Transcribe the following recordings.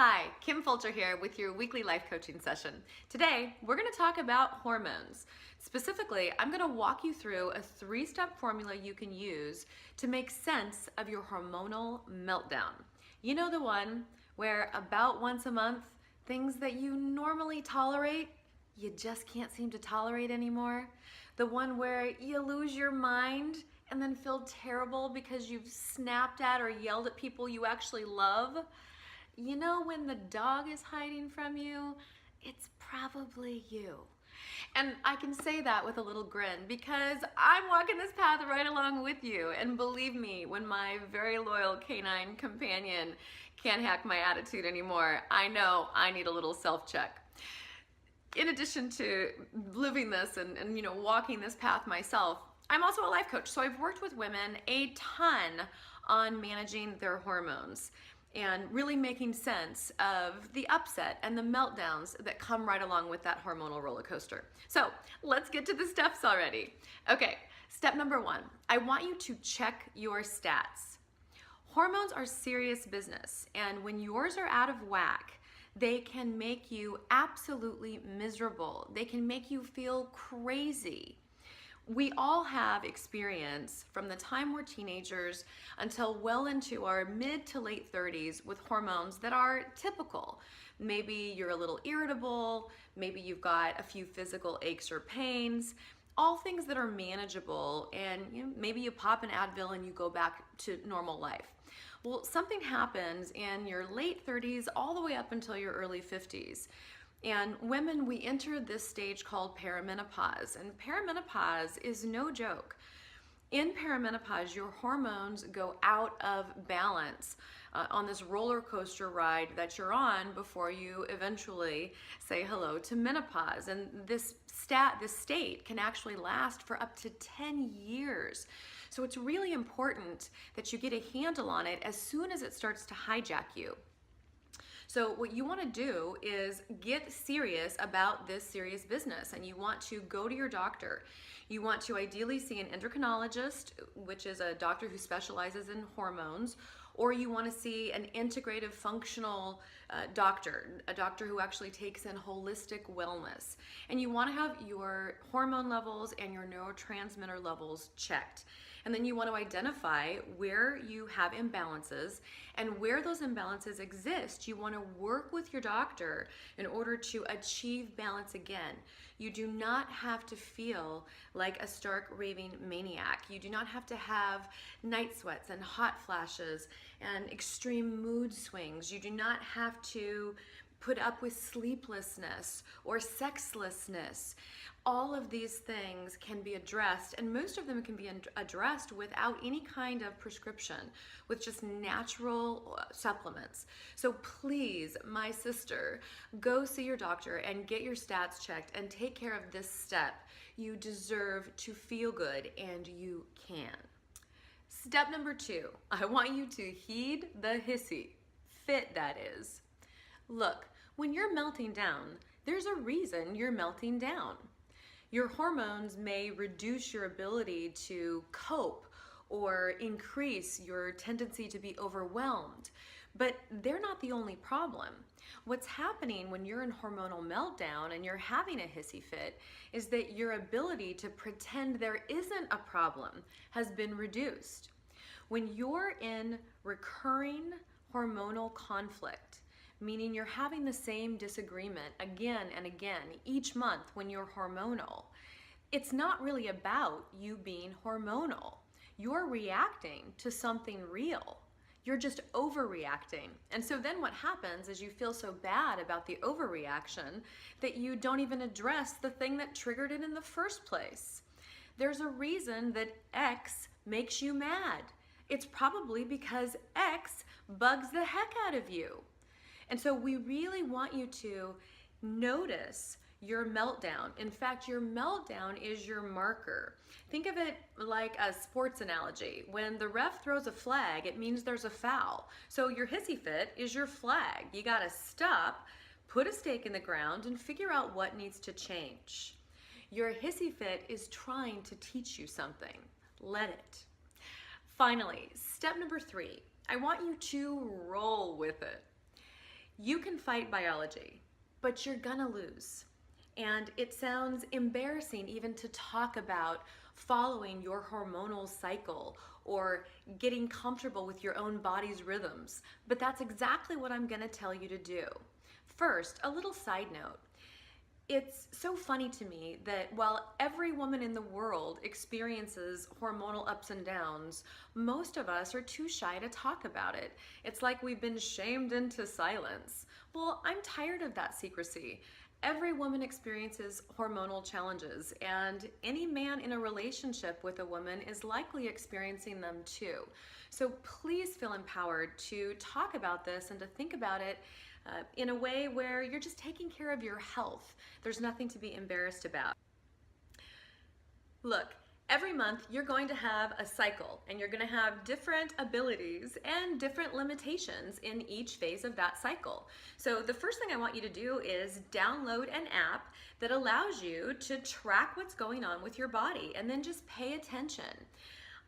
Hi, Kim Fulcher here with your weekly life coaching session. Today, we're going to talk about hormones. Specifically, I'm going to walk you through a 3-step formula you can use to make sense of your hormonal meltdown. You know, the one where about once a month, things that you normally tolerate, you just can't seem to tolerate anymore. The one where you lose your mind and then feel terrible because you've snapped at or yelled at people you actually love. You know, when the dog is hiding from you, it's probably you. And I can say that with a little grin because I'm walking this path right along with you. And believe me, when my very loyal canine companion can't hack my attitude anymore, I know I need a little self-check. In addition to living this and walking this path myself, I'm also a life coach. So I've worked with women a ton on managing their hormones and really making sense of the upset and the meltdowns that come right along with that hormonal roller coaster. So let's get to the steps already. Okay, step number 1, I want you to check your stats. Hormones are serious business, and when yours are out of whack, they can make you absolutely miserable. They can make you feel crazy. We all have experience from the time we're teenagers until well into our mid to late 30s with hormones that are typical. Maybe you're a little irritable, maybe you've got a few physical aches or pains, all things that are manageable, and maybe you pop an Advil and you go back to normal life. Well, something happens in your late 30s all the way up until your early 50s. And women, we enter this stage called perimenopause, and perimenopause is no joke. In perimenopause, your hormones go out of balance on this roller coaster ride that you're on before you eventually say hello to menopause. And this state can actually last for up to 10 years. So it's really important that you get a handle on it as soon as it starts to hijack you. So what you want to do is get serious about this serious business, and you want to go to your doctor. You want to ideally see an endocrinologist, which is a doctor who specializes in hormones, or you want to see an integrative functional doctor, a doctor who actually takes in holistic wellness. And you want to have your hormone levels and your neurotransmitter levels checked. And then you want to identify where you have imbalances, and where those imbalances exist, you want to work with your doctor in order to achieve balance again. You do not have to feel like a stark raving maniac. You do not have to have night sweats and hot flashes and extreme mood swings. You do not have to put up with sleeplessness or sexlessness. All of these things can be addressed, and most of them can be addressed without any kind of prescription, with just natural supplements. So please, my sister, go see your doctor and get your stats checked and take care of this step. You deserve to feel good, and you can. Step number 2, I want you to heed the hissy fit, that is. Look, when you're melting down, there's a reason you're melting down. Your hormones may reduce your ability to cope or increase your tendency to be overwhelmed, but they're not the only problem. What's happening when you're in hormonal meltdown and you're having a hissy fit is that your ability to pretend there isn't a problem has been reduced. When you're in recurring hormonal conflict, meaning you're having the same disagreement again and again each month when you're hormonal, it's not really about you being hormonal. You're reacting to something real. You're just overreacting. And so then what happens is you feel so bad about the overreaction that you don't even address the thing that triggered it in the first place. There's a reason that X makes you mad. It's probably because X bugs the heck out of you. And so we really want you to notice your meltdown. In fact, your meltdown is your marker. Think of it like a sports analogy. When the ref throws a flag, it means there's a foul. So your hissy fit is your flag. You gotta stop, put a stake in the ground, and figure out what needs to change. Your hissy fit is trying to teach you something. Let it. Finally, step number 3, I want you to roll with it. You can fight biology, but you're gonna lose. And it sounds embarrassing even to talk about following your hormonal cycle or getting comfortable with your own body's rhythms, but that's exactly what I'm gonna tell you to do. First, a little side note. It's so funny to me that while every woman in the world experiences hormonal ups and downs, most of us are too shy to talk about it. It's like we've been shamed into silence. Well, I'm tired of that secrecy. Every woman experiences hormonal challenges, and any man in a relationship with a woman is likely experiencing them too. So please feel empowered to talk about this and to think about it in a way where you're just taking care of your health. There's nothing to be embarrassed about. Look, every month you're going to have a cycle and you're going to have different abilities and different limitations in each phase of that cycle. So the first thing I want you to do is download an app that allows you to track what's going on with your body and then just pay attention.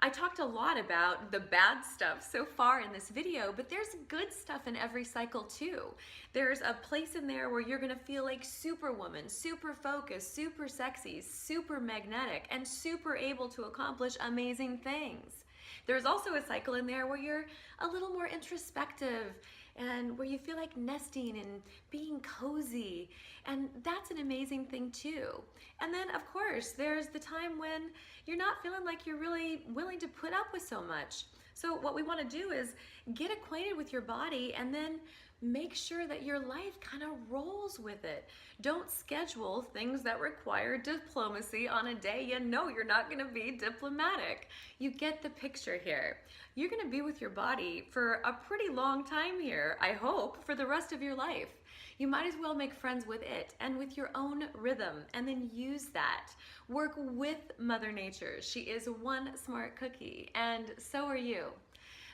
I talked a lot about the bad stuff so far in this video, but there's good stuff in every cycle too. There's a place in there where you're gonna feel like superwoman, super focused, super sexy, super magnetic, and super able to accomplish amazing things. There's also a cycle in there where you're a little more introspective and where you feel like nesting and being cozy, and that's an amazing thing too. And then of course there's the time when you're not feeling like you're really willing to put up with so much. So what we want to do is get acquainted with your body and then make sure that your life kind of rolls with it. Don't schedule things that require diplomacy on a day you know you're not going to be diplomatic. You get the picture here. You're going to be with your body for a pretty long time here, I hope, for the rest of your life. You might as well make friends with it and with your own rhythm and then use that. Work with Mother Nature. She is one smart cookie, and so are you.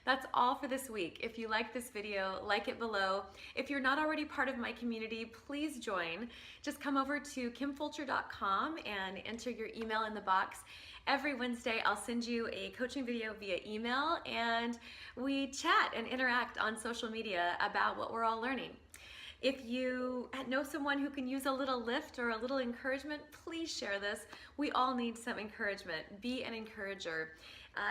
That's all for this week. If you like this video, like it below. If you're not already part of my community, please join. Just come over to kimfulcher.com and enter your email in the box. Every Wednesday, I'll send you a coaching video via email, and we chat and interact on social media about what we're all learning. If you know someone who can use a little lift or a little encouragement, please share this. We all need some encouragement. Be an encourager.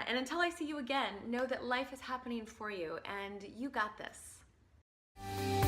And until I see you again, know that life is happening for you and you got this.